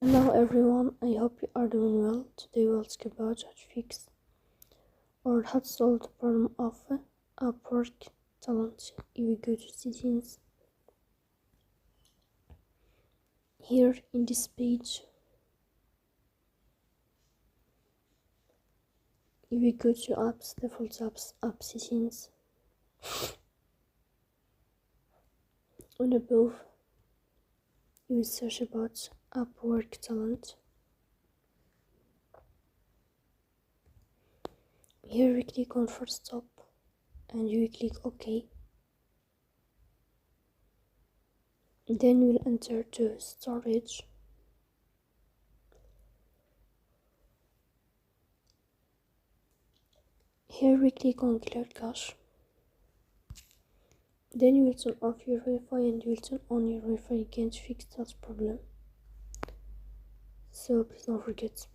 Hello everyone, I hope you are doing well. Today we'll talk about how to fix or how to solve the problem of Upwork talent. If we go to settings, here in this page, if we go to apps, default apps, app settings, and above you will search about Upwork talent. Here we click on first stop and you will click OK. Then we'll enter the storage. Here we click on clear cache. Then you will turn off your Wi-Fi and you will turn on your Wi-Fi again to fix that problem. So please don't forget to